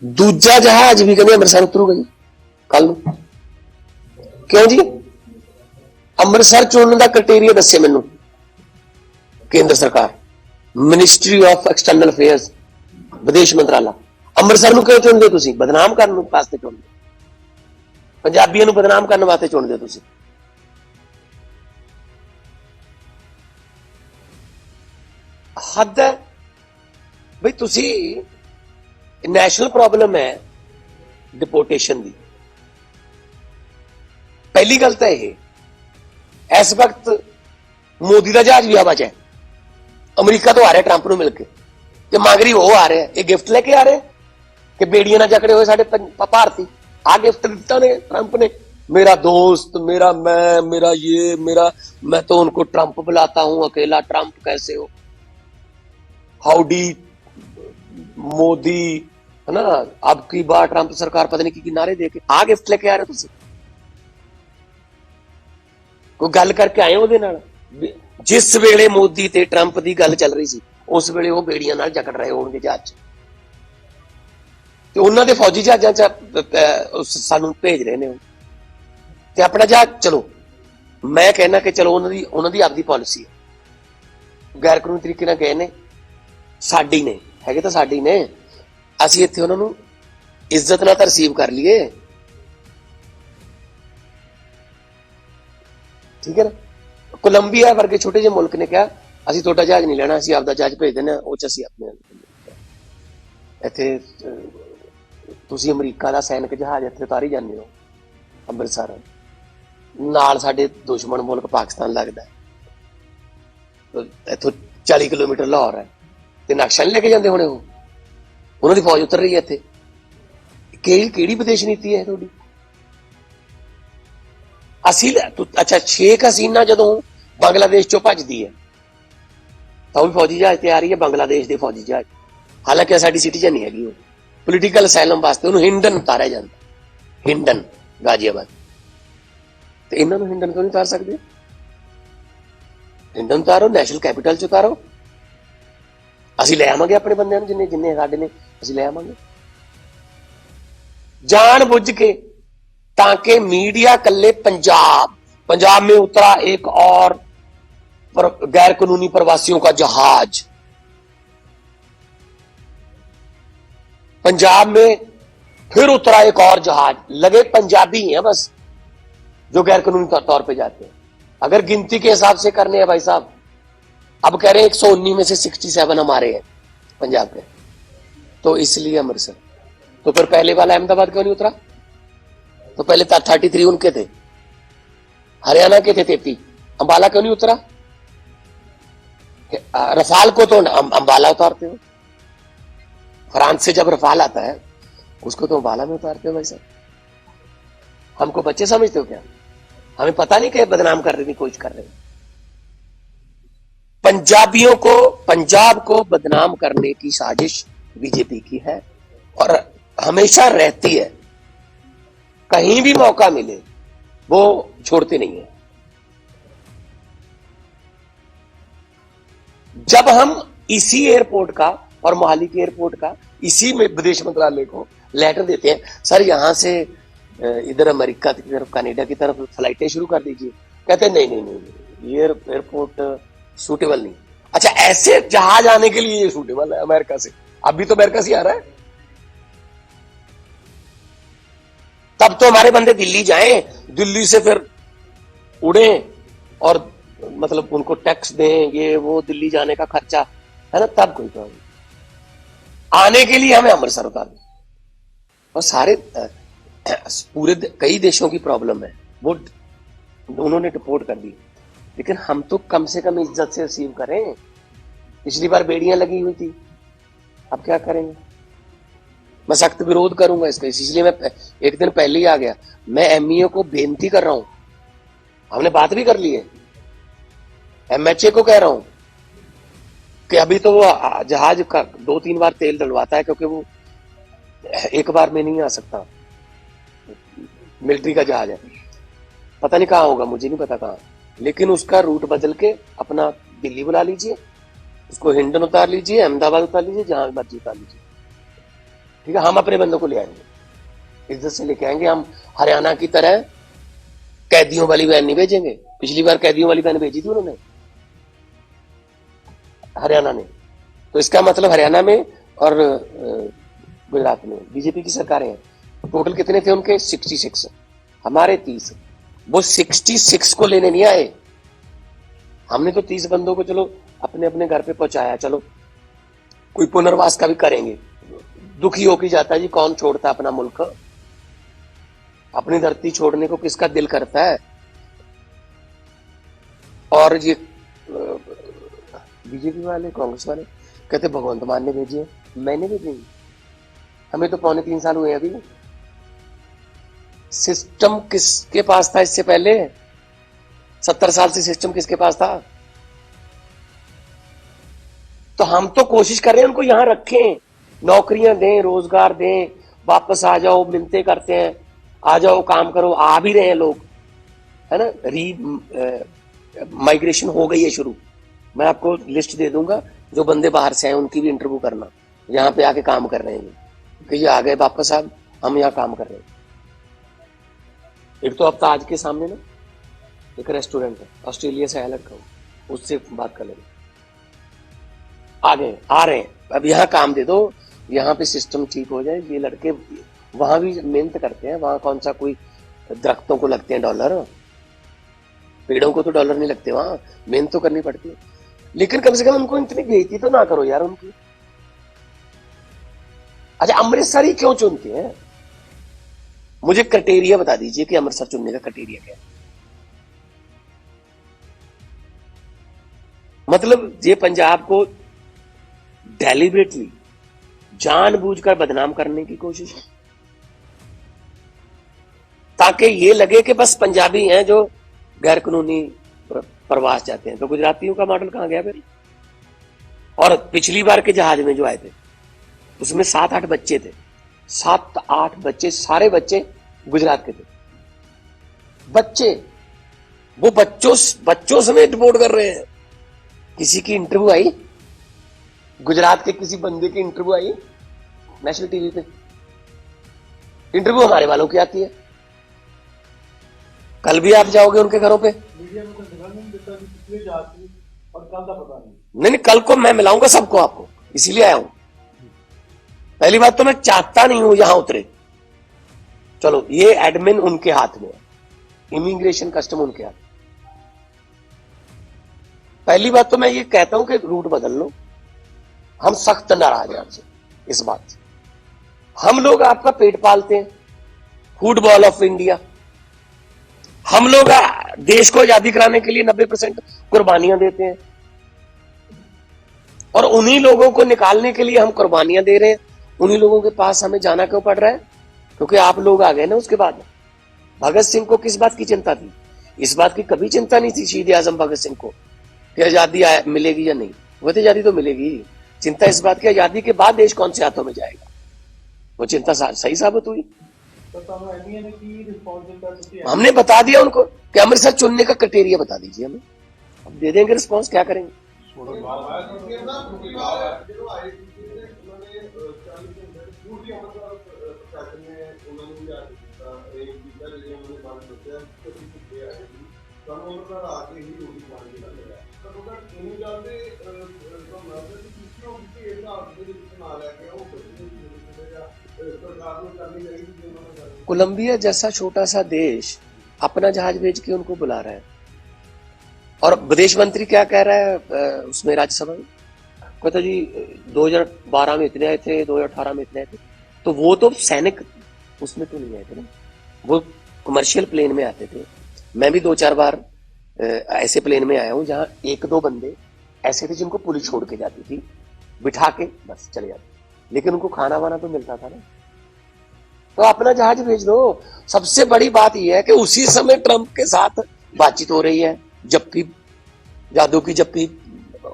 दूजा जहाज भी कहते अमृतसर उतरूगा जी कल। क्यों जी? अमृतसर चुनने का क्राइटेरिया दसे मैनू केंद्र सरकार, मिनिस्ट्री ऑफ एक्सटर्नल अफेयर्स, विदेश मंत्राला। अमृतसर ਨੂੰ क्यों चुनते हो? बदनाम करने वास्ते चुनते, पंजाबियों बदनाम करने वास्ते चुनते हो। हद है बई। तुसी नैशनल प्रॉब्लम है डिपोर्टेशन की। पहली गल तो यह इस वक्त मोदी का जहाज भी हवा च है, अमरीका तो आ रहा ट्रंप को मिलकर, ते मगरी वो आ रहा है, ये गिफ्ट लेके आ रहे हैं कि बेड़ियां ना जकड़े हुए साडे भारती। आ गिफ्ट दिता ने ट्रंप ने, मेरा दोस्त, मेरा मैं, मेरा ये, मेरा, मैं तो उनको ट्रंप बुलाता हूं, अकेला ट्रंप कैसे हो, हाउडी मोदी, है ना, अब की बार ट्रंप सरकार पता नहीं की नारे देके आ गिफ्ट लेके आ रहे तुम। कोई गल करके आए ਉਹਦੇ ਨਾਲ? जिस वेले मोदी ते ट्रंप की गल चल रही सी उस वेले वो बेड़ियां नाल जकड़ रहे होणगे जहाज, ते उन्हां दे फौजी जहाजां च सानू भेज रहे ने ते अपना जहाज। चलो मैं कहना कि चलो उन्हां दी आपदी पॉलिसी है, गैर कानूनी तरीके नाल गए ने, साडी ने हैगे तां साडी ने, असीं इत्थे उन्हां नू इज्जत नाल तां रिसीव कर लीए, ठीक है ना। कोलंबिया वर्गे छोटे जे मुल्क ने कहा असीं तुहाडा जहाज नहीं लेना, असीं आपदा जहाज भेज देना, उह च असीं अपने इत्थे तुसीं अमरीका दा सैनिक जहाज इत्थे उतारी जांदे हो अमृतसर, नाल साडे दुश्मन मुल्क पाकिस्तान लगदा है, इत्थों 40 किलोमीटर लाहौर है, ते नक्शा नहीं लेके जांदे होणे ओह, उन्हां दी फौज उतर रही है इत्थे। किहड़ी विदेश नीति है तुहाडी? अच्छा शेख हसीना जदों बांग्लादेश चो भजदी है तो भी फौजी जहाज तैयार ही है, बांग्लादेश के फौजी जहाज, हालांकि साडी सिटीजन नहीं हैगी, पोलीटिकल असैलम वास्ते उन्होंने हिंडन उतारिया जाता, हिंडन गाजियाबाद, तो इन्हों हिंडन क्यों नहीं उतार सकते? हिंडन उतारो, नैशनल कैपिटल च उतारो, असीं ले आवांगे अपने बंदे जिन्ने जिन्ने साडे ने, असीं ले आवांगे जान बुझ के, ताकि मीडिया कल्ले पंजाब में उतरा एक और गैर कानूनी प्रवासियों का जहाज, पंजाब में फिर उतरा एक और जहाज, लगे पंजाबी हैं बस जो गैर कानूनी तौर पे जाते हैं। अगर गिनती के हिसाब से करने हैं भाई साहब, अब कह रहे हैं 119 में से 67 हमारे हैं पंजाब के, तो इसलिए अमृतसर। तो फिर पहले वाला अहमदाबाद क्यों नहीं उतरा? तो पहले 33 उनके थे, हरियाणा के थे 33, अंबाला क्यों नहीं उतरा? रफाल को तो अंबाला उतारते हो, फ्रांस से जब रफाल आता है उसको तो अंबाला में उतारते हो भाई साहब। हमको बच्चे समझते हो क्या? हमें पता नहीं कि बदनाम कर रहे की कोशिश कर रहे हैं। पंजाबियों को, पंजाब को बदनाम करने की साजिश बीजेपी की है और हमेशा रहती है, कहीं भी मौका मिले वो छोड़ते नहीं है। जब हम इसी एयरपोर्ट का और मोहाली के एयरपोर्ट का इसी में विदेश मंत्रालय को लेटर देते हैं, सर यहां से इधर अमेरिका की तरफ, कनाडा की तरफ फ्लाइटें शुरू कर दीजिए, कहते हैं नहीं नहीं नहीं, ये एयरपोर्ट सूटेबल नहीं। अच्छा ऐसे जहाज आने के लिए ये सूटेबल है अमेरिका से, अभी तो अमेरिका से आ रहा है, तब तो हमारे बंदे दिल्ली जाएं, दिल्ली से फिर उड़े और मतलब उनको टैक्स दें, ये वो दिल्ली जाने का खर्चा है ना, तब कोई प्रॉब्लम। आने के लिए हमें अमृतसर उतार दें। और सारे पूरे कई देशों की प्रॉब्लम है, वो उन्होंने डिपोर्ट कर दी, लेकिन हम तो कम से कम इज्जत से रिसीव करें। पिछली बार बेड़ियां लगी हुई थी, अब क्या करेंगे? मैं सख्त विरोध करूंगा इसका, इसलिए मैं एक दिन पहले ही आ गया। मैं एमईओ को बेनती कर रहा हूं, हमने बात भी कर ली है, एमएचए को कह रहा हूं कि अभी तो वो जहाज का 2-3 बार तेल डलवाता है, क्योंकि वो एक बार में नहीं आ सकता, मिलिट्री का जहाज है, पता नहीं कहाँ होगा, मुझे नहीं पता कहाँ, लेकिन उसका रूट बदल के अपना दिल्ली बुला लीजिए, उसको हिंडन उतार लीजिए, अहमदाबाद उतार लीजिए, जहां मर्जी उतार लीजिए, ठीक है, हम अपने बंदों को ले आएंगे, इज्जत से लेके आएंगे। हम हरियाणा की तरह कैदियों वाली वैन नहीं भेजेंगे। पिछली बार कैदियों वाली वैन भेजी थी उन्होंने, हरियाणा ने। तो इसका मतलब हरियाणा में और गुजरात में बीजेपी की सरकारें हैं। टोटल कितने थे उनके? 66, हमारे 30। वो 66 को लेने नहीं आए, हमने तो 30 बंदों को चलो अपने अपने घर पे पहुंचाया। चलो कोई पुनर्वास का भी करेंगे। दुखी होकर जाता है जी, कौन छोड़ता अपना मुल्क, अपनी धरती छोड़ने को किसका दिल करता है। और ये बीजेपी वाले, कांग्रेस वाले कहते भगवंत मान ने भेजे, मैंने भेजे, हमें तो 3.25 साल हुए अभी। सिस्टम किसके पास था इससे पहले? 70 साल से सिस्टम किसके पास था? तो हम तो कोशिश कर रहे हैं उनको यहां रखें, नौकरियां दें, रोजगार दें, वापस आ जाओ, मिलते करते हैं, आ जाओ काम करो। आ भी रहे हैं लोग, है ना। माइग्रेशन हो गई है शुरू। मैं आपको लिस्ट दे दूंगा, जो बंदे बाहर से आए उनकी भी इंटरव्यू करना, यहाँ पे आके काम कर रहे हैं कि ये आ गए वापस, अब हम यहाँ काम कर रहे हैं। एक तो अब आज के सामने ना एक रेस्टोरेंट है, ऑस्ट्रेलिया से आया लड़का, उससे बात कर लेंगे। आ गए, आ रहे हैं, अब यहाँ काम दे दो, यहाँ पे सिस्टम ठीक हो जाए। ये लड़के वहां भी मेहनत करते हैं, वहां कौन सा कोई दरख्तों को लगते हैं डॉलर, पेड़ों को तो डॉलर नहीं लगते, वहां मेहनत तो करनी पड़ती है। लेकिन कम से कम उनको इतनी बेइज्जती तो ना करो यार उनकी। अच्छा, अमृतसर ही क्यों चुनते हैं? मुझे क्राइटेरिया बता दीजिए कि अमृतसर चुनने का क्राइटेरिया क्या है। मतलब ये पंजाब को डेलिबरेटली, जानबूझकर बदनाम करने की कोशिश है, ताकि ये लगे कि बस पंजाबी हैं जो गैर कानूनी प्रवास जाते हैं। तो गुजरातियों का मॉडल कहां गया फिर? और पिछली बार के जहाज में जो आए थे उसमें 7-8 बच्चे थे, 7-8 बच्चे, सारे बच्चे गुजरात के थे। बच्चे, वो बच्चों समेत रिपोर्ट कर रहे हैं। किसी की इंटरव्यू आई, गुजरात के किसी बंदे की इंटरव्यू आई नेशनल टीवी पे। इंटरव्यू हमारे वालों की आती है। कल भी आप जाओगे उनके घरों पे, नहीं, कल को मैं मिलाऊंगा सबको आपको, इसीलिए आया हूं। पहली बात तो मैं चाहता नहीं हूं यहां उतरे। चलो, ये एडमिन उनके हाथ में है, इमिग्रेशन कस्टम उनके हाथ। पहली बात तो मैं ये कहता हूं कि रूट बदल लो। हम सख्त नाराज हैं आपसे इस बात से। हम लोग आपका पेट पालते हैं, फुटबॉल ऑफ इंडिया। हम लोग देश को आजादी कराने के लिए 90% कुर्बानियां देते हैं, और उन्हीं लोगों को निकालने के लिए हम कुर्बानियां दे रहे हैं। उन्हीं लोगों के पास हमें जाना क्यों पड़ रहा है? क्योंकि आप लोग आ गए ना उसके बाद। भगत सिंह को किस बात की चिंता थी? इस बात की कभी चिंता नहीं थी शहीद आजम भगत सिंह को कि आजादी मिलेगी या नहीं। वो तो आजादी तो मिलेगी। चिंता इस बात की आजादी के बाद देश कौन से हाथों में जाएगा। वो चिंता सही साबित हुई। हमने बता दिया उनको कि अमृतसर चुनने का क्राइटेरिया बता दीजिए हमें, अब दे देंगे रिस्पॉन्स। क्या करेंगे? कोलंबिया जैसा छोटा सा देश अपना जहाज भेज के उनको बुला रहा है, और विदेश मंत्री क्या कह रहा है उसमें राज्यसभा में? कहता जी 2012 में इतने आए थे, 2018 में इतने आए थे। तो वो तो सैनिक उसमें तो नहीं आए थे ना, वो कमर्शियल प्लेन में आते थे। मैं भी 2-4 बार ऐसे प्लेन में आया हूं जहां 1-2 बंदे ऐसे थे जिनको पुलिस छोड़ के जाती थी, बिठा के बस चले जाते, लेकिन उनको खाना वाना तो मिलता था ना। तो अपना जहाज भेज दो। सबसे बड़ी बात यह है कि उसी समय ट्रंप के साथ बातचीत हो रही है, जबकि जादू की जबकि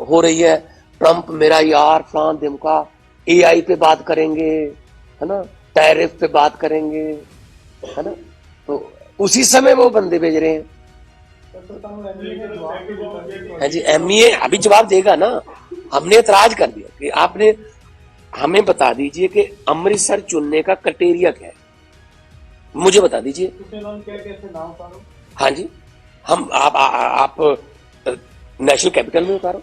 हो रही है। ट्रंप मेरा यार, फ्रांस दिमका, एआई पे बात करेंगे, है ना, टैरिफ पे बात करेंगे, है ना। तो उसी समय वो बंदे भेज रहे हैं। हाँ जी, एमईए अभी जवाब देगा ना। हमने एतराज कर दिया कि आपने हमें बता दीजिए कि अमृतसर चुनने का क्राइटेरिया क्या है, मुझे बता दीजिए। हाँ जी, हम आप नेशनल कैपिटल में उतारो।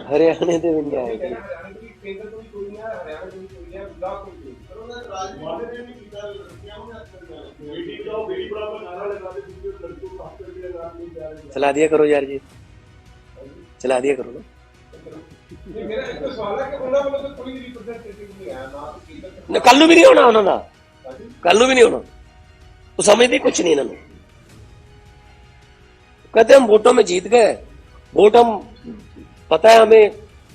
हरियाणा दे भी नहीं आएगी। चला दिया करो यार जी, चला दिया करो ना। कल भी नहीं होना उन्होंने, कल भी नहीं होना, तो समझते कुछ नहीं इन्होंने। कहते हम वोटों में जीत गए, वोट हम पता है हमें,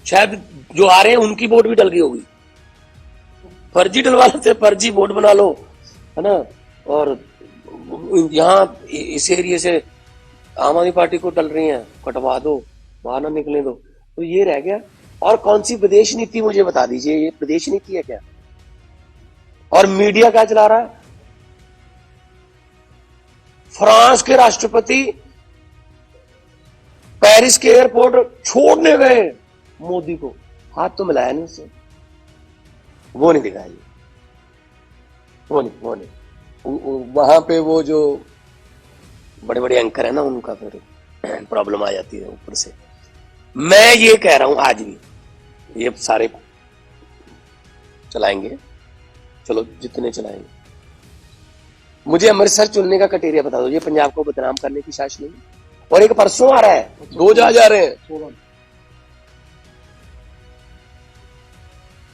शायद जो आ रहे हैं उनकी वोट भी डल गई होगी, फर्जी डलवा से फर्जी वोट बना लो, है ना। और यहाँ इस एरिया से आम आदमी पार्टी को डल रही हैं, कटवा दो, बाहर ना निकले दो, तो ये रह गया। और कौन सी विदेश नीति मुझे बता दीजिए, ये विदेश नीति है क्या? और मीडिया क्या चला रहा है? फ्रांस के राष्ट्रपति पेरिस के एयरपोर्ट छोड़ने गए मोदी को, हाथ तो मिलाया नहीं उससे, वो नहीं दिखाया, वो नहीं वहां पे वो जो बड़े बड़े एंकर है ना, उनका फिर प्रॉब्लम आ जाती है ऊपर से। मैं ये कह रहा हूं आज भी, ये सारे चलाएंगे, चलो जितने चलाएंगे, मुझे अमृतसर चुनने का क्राइटेरिया बता दो। ये पंजाब को बदनाम करने की साजिश नहीं। और एक परसों आ रहा है, 2 जा रहे हैं,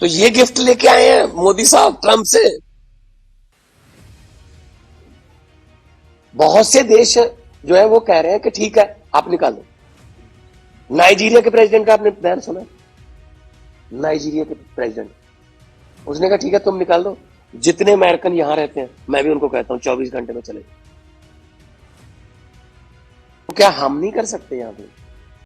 तो ये गिफ्ट लेके आए हैं मोदी साहब ट्रंप से। बहुत से देश जो है वो कह रहे हैं कि ठीक है आप निकालो। नाइजीरिया के प्रेसिडेंट का आपने बयान सुना? नाइजीरिया के प्रेसिडेंट, उसने कहा ठीक है तुम निकाल दो, जितने अमेरिकन यहां रहते हैं मैं भी उनको कहता हूं 24 घंटे में चले। तो क्या हम नहीं कर सकते यहां पे?